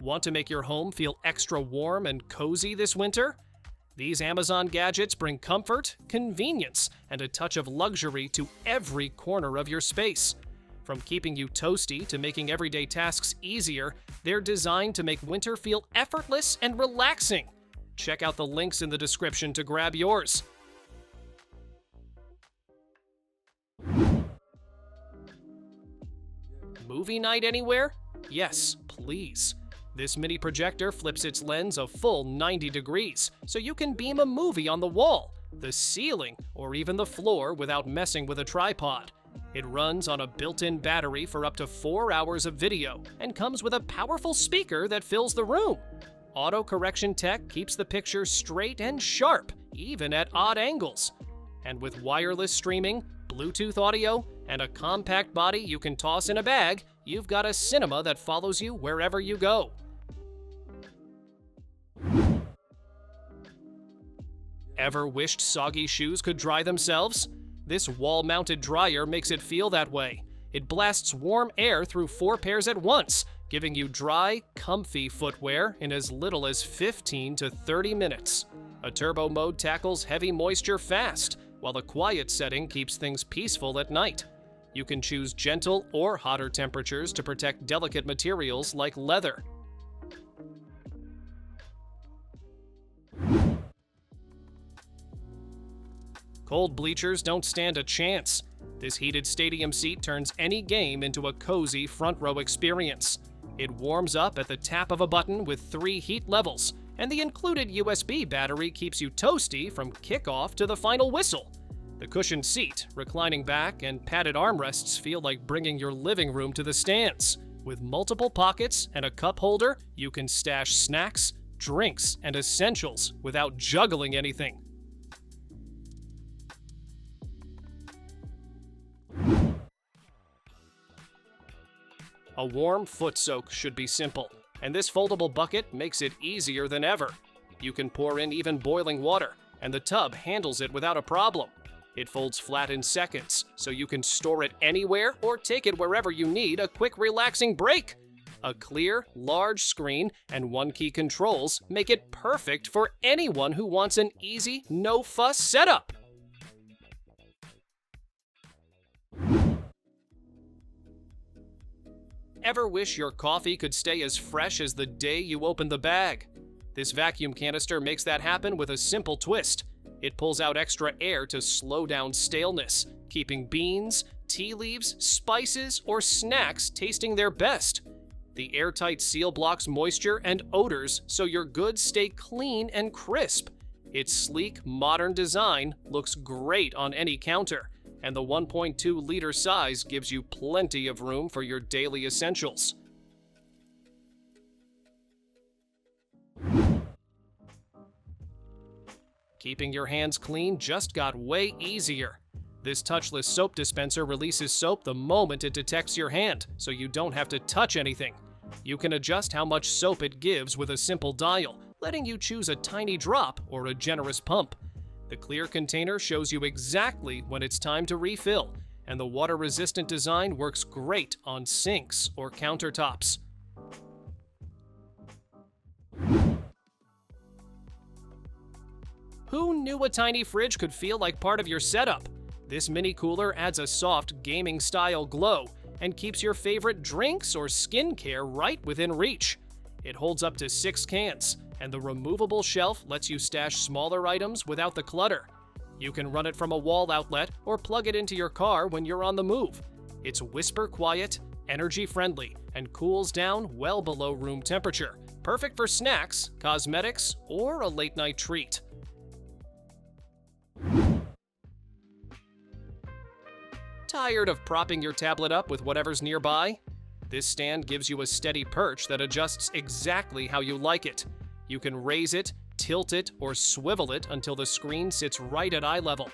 Want to make your home feel extra warm and cozy this winter? These Amazon gadgets bring comfort, convenience, and a touch of luxury to every corner of your space. From keeping you toasty to making everyday tasks easier, they're designed to make winter feel effortless and relaxing. Check out the links in the description to grab yours. Movie night anywhere? Yes, please. This mini projector flips its lens a full 90 degrees, so you can beam a movie on the wall, the ceiling, or even the floor without messing with a tripod. It runs on a built-in battery for up to 4 hours of video and comes with a powerful speaker that fills the room. Auto-correction tech keeps the picture straight and sharp, even at odd angles. And with wireless streaming, Bluetooth audio, and a compact body you can toss in a bag, you've got a cinema that follows you wherever you go. Ever wished soggy shoes could dry themselves? This wall-mounted dryer makes it feel that way. It blasts warm air through 4 pairs at once, giving you dry, comfy footwear in as little as 15 to 30 minutes. A turbo mode tackles heavy moisture fast, while the quiet setting keeps things peaceful at night. You can choose gentle or hotter temperatures to protect delicate materials like leather. Cold bleachers don't stand a chance. This heated stadium seat turns any game into a cozy front row experience. It warms up at the tap of a button with 3 heat levels, and the included USB battery keeps you toasty from kickoff to the final whistle. The cushioned seat, reclining back, and padded armrests feel like bringing your living room to the stands. With multiple pockets and a cup holder, you can stash snacks, drinks, and essentials without juggling anything. A warm foot soak should be simple, and this foldable bucket makes it easier than ever. You can pour in even boiling water, and the tub handles it without a problem. It folds flat in seconds, so you can store it anywhere or take it wherever you need a quick, relaxing break. A clear, large screen and one-key controls make it perfect for anyone who wants an easy, no-fuss setup. Ever wish your coffee could stay as fresh as the day you opened the bag? This vacuum canister makes that happen with a simple twist. It pulls out extra air to slow down staleness, keeping beans, tea leaves, spices, or snacks tasting their best. The airtight seal blocks moisture and odors so your goods stay clean and crisp. Its sleek, modern design looks great on any counter, and the 1.2-liter size gives you plenty of room for your daily essentials. Keeping your hands clean just got way easier. This touchless soap dispenser releases soap the moment it detects your hand, so you don't have to touch anything. You can adjust how much soap it gives with a simple dial, letting you choose a tiny drop or a generous pump. The clear container shows you exactly when it's time to refill, and the water-resistant design works great on sinks or countertops. Who knew a tiny fridge could feel like part of your setup? This mini cooler adds a soft gaming-style glow and keeps your favorite drinks or skincare right within reach. It holds up to 6 cans, and the removable shelf lets you stash smaller items without the clutter. You can run it from a wall outlet or plug it into your car when you're on the move. It's whisper quiet, energy-friendly, and cools down well below room temperature, perfect for snacks, cosmetics, or a late-night treat. Tired of propping your tablet up with whatever's nearby? This stand gives you a steady perch that adjusts exactly how you like it. You can raise it, tilt it, or swivel it until the screen sits right at eye level.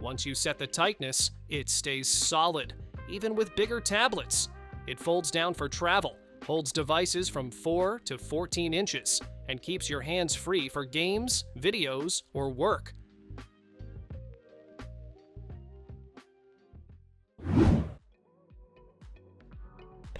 Once you set the tightness, it stays solid, even with bigger tablets. It folds down for travel, holds devices from 4 to 14 inches, and keeps your hands free for games, videos, or work.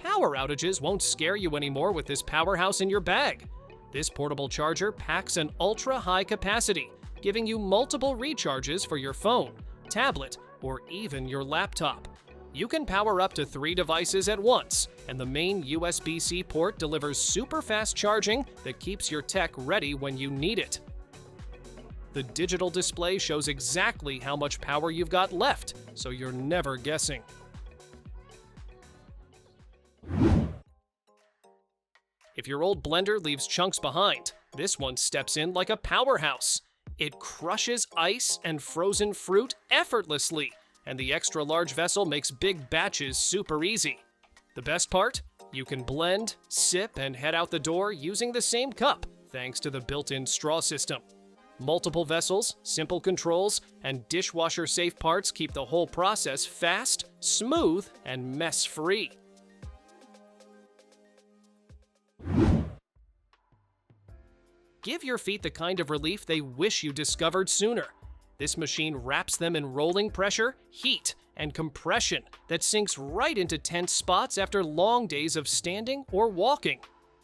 Power outages won't scare you anymore with this powerhouse in your bag. This portable charger packs an ultra-high capacity, giving you multiple recharges for your phone, tablet, or even your laptop. You can power up to 3 devices at once, and the main USB-C port delivers super fast charging that keeps your tech ready when you need it. The digital display shows exactly how much power you've got left, so you're never guessing. If your old blender leaves chunks behind, this one steps in like a powerhouse. It crushes ice and frozen fruit effortlessly, and the extra-large vessel makes big batches super easy. The best part? You can blend, sip, and head out the door using the same cup, thanks to the built-in straw system. Multiple vessels, simple controls, and dishwasher-safe parts keep the whole process fast, smooth, and mess-free. Give your feet the kind of relief they wish you discovered sooner. This machine wraps them in rolling pressure, heat, and compression that sinks right into tense spots after long days of standing or walking.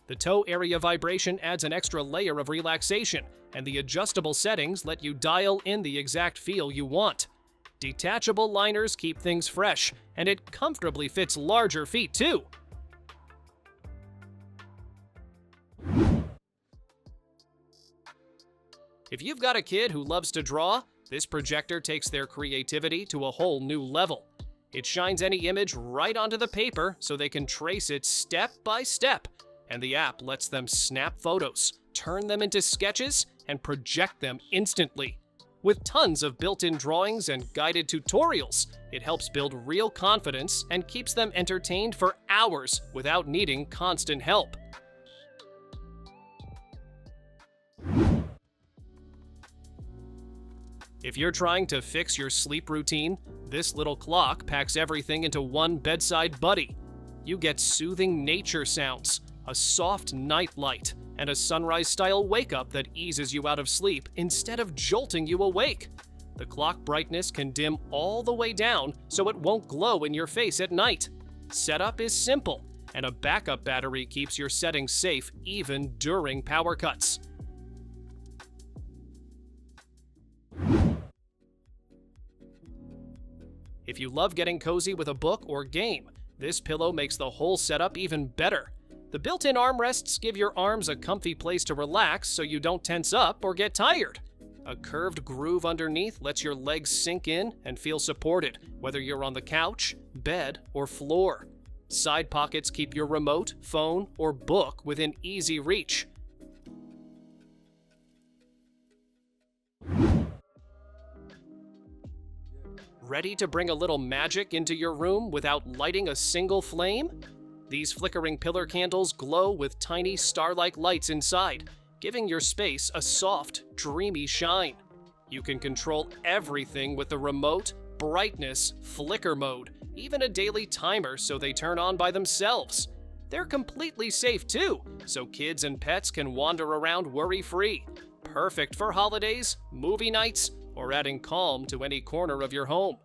The toe area vibration adds an extra layer of relaxation, and the adjustable settings let you dial in the exact feel you want. Detachable liners keep things fresh, and it comfortably fits larger feet too. If you've got a kid who loves to draw, this projector takes their creativity to a whole new level. It shines any image right onto the paper so they can trace it step by step, and the app lets them snap photos, turn them into sketches, and project them instantly. With tons of built-in drawings and guided tutorials, it helps build real confidence and keeps them entertained for hours without needing constant help. If you're trying to fix your sleep routine, this little clock packs everything into one bedside buddy. You get soothing nature sounds, a soft night light, and a sunrise-style wake-up that eases you out of sleep instead of jolting you awake. The clock brightness can dim all the way down so it won't glow in your face at night. Setup is simple, and a backup battery keeps your settings safe even during power cuts. If you love getting cozy with a book or game, this pillow makes the whole setup even better. The built-in armrests give your arms a comfy place to relax so you don't tense up or get tired. A curved groove underneath lets your legs sink in and feel supported, whether you're on the couch, bed, or floor. Side pockets keep your remote, phone, or book within easy reach. Ready to bring a little magic into your room without lighting a single flame? These flickering pillar candles glow with tiny star-like lights inside, giving your space a soft, dreamy shine. You can control everything with the remote, brightness, flicker mode, even a daily timer so they turn on by themselves. They're completely safe too, so kids and pets can wander around worry-free. Perfect for holidays, movie nights, or adding calm to any corner of your home.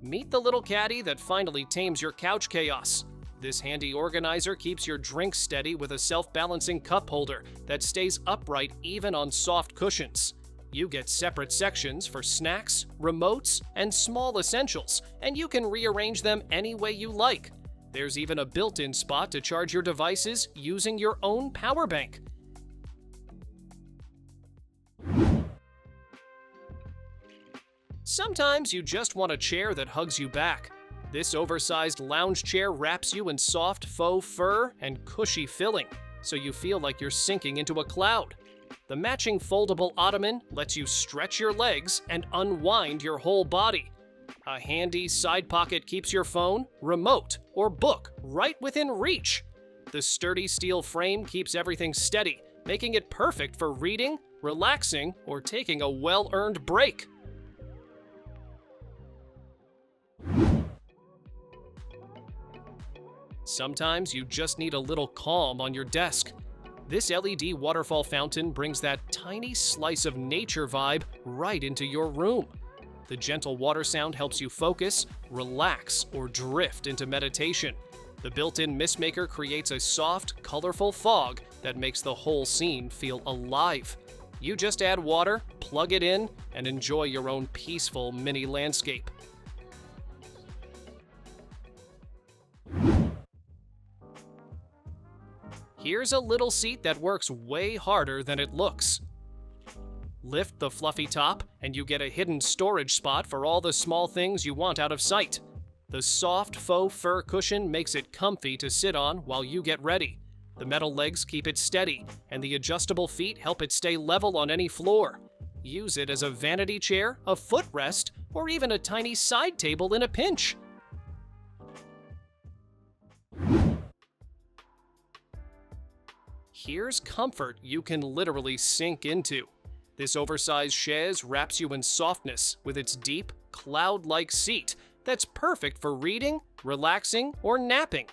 Meet the little caddy that finally tames your couch chaos. This handy organizer keeps your drinks steady with a self-balancing cup holder that stays upright even on soft cushions. You get separate sections for snacks, remotes, and small essentials, and you can rearrange them any way you like. There's even a built-in spot to charge your devices using your own Powerbank. Sometimes you just want a chair that hugs you back. This oversized lounge chair wraps you in soft faux fur and cushy filling, so you feel like you're sinking into a cloud. The matching foldable Ottoman lets you stretch your legs and unwind your whole body. A handy side pocket keeps your phone, remote, or book right within reach. The sturdy steel frame keeps everything steady, making it perfect for reading, relaxing, or taking a well-earned break. Sometimes you just need a little calm on your desk. This LED waterfall fountain brings that tiny slice of nature vibe right into your room. The gentle water sound helps you focus, relax, or drift into meditation. The built-in mist maker creates a soft, colorful fog that makes the whole scene feel alive. You just add water, plug it in, and enjoy your own peaceful mini landscape. Here's a little seat that works way harder than it looks. Lift the fluffy top, and you get a hidden storage spot for all the small things you want out of sight. The soft faux fur cushion makes it comfy to sit on while you get ready. The metal legs keep it steady, and the adjustable feet help it stay level on any floor. Use it as a vanity chair, a footrest, or even a tiny side table in a pinch. Here's comfort you can literally sink into. This oversized chaise wraps you in softness with its deep, cloud-like seat that's perfect for reading, relaxing, or napping.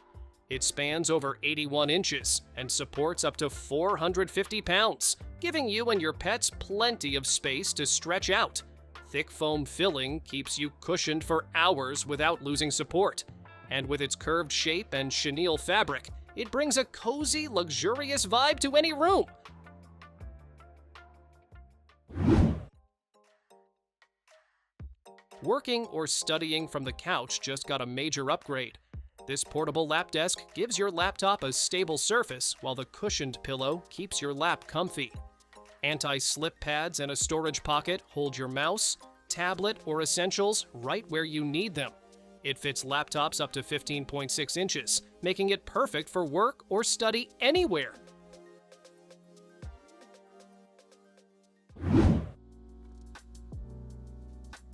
It spans over 81 inches and supports up to 450 pounds, giving you and your pets plenty of space to stretch out. Thick foam filling keeps you cushioned for hours without losing support. And with its curved shape and chenille fabric, it brings a cozy, luxurious vibe to any room. Working or studying from the couch just got a major upgrade. This portable lap desk gives your laptop a stable surface while the cushioned pillow keeps your lap comfy. Anti-slip pads and a storage pocket hold your mouse, tablet, or essentials right where you need them. It fits laptops up to 15.6 inches, making it perfect for work or study anywhere.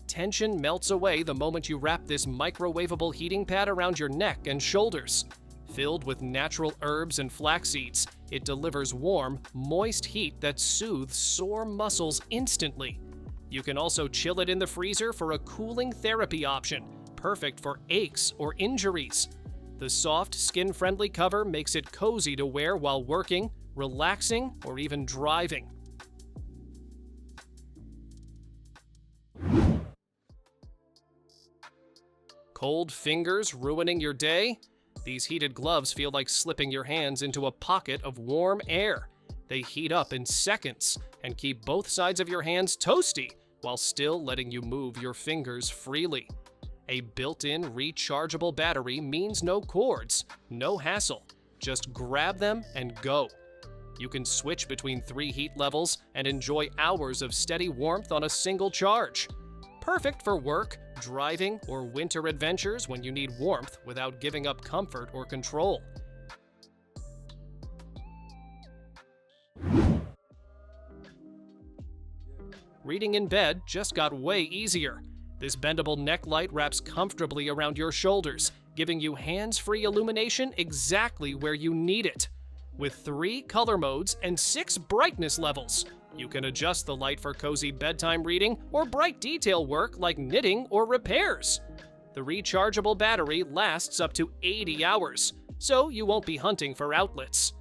Tension melts away the moment you wrap this microwavable heating pad around your neck and shoulders. Filled with natural herbs and flax seeds, it delivers warm, moist heat that soothes sore muscles instantly. You can also chill it in the freezer for a cooling therapy option, perfect for aches or injuries. The soft, skin-friendly cover makes it cozy to wear while working, relaxing, or even driving. Cold fingers ruining your day? These heated gloves feel like slipping your hands into a pocket of warm air. They heat up in seconds and keep both sides of your hands toasty while still letting you move your fingers freely. A built-in rechargeable battery means no cords, no hassle. Just grab them and go. You can switch between 3 heat levels and enjoy hours of steady warmth on a single charge. Perfect for work, driving, or winter adventures when you need warmth without giving up comfort or control. Reading in bed just got way easier. This bendable neck light wraps comfortably around your shoulders, giving you hands-free illumination exactly where you need it. With 3 color modes and 6 brightness levels, you can adjust the light for cozy bedtime reading or bright detail work like knitting or repairs. The rechargeable battery lasts up to 80 hours, so you won't be hunting for outlets.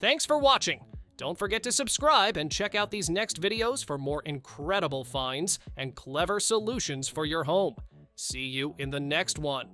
Thanks for watching! Don't forget to subscribe and check out these next videos for more incredible finds and clever solutions for your home. See you in the next one.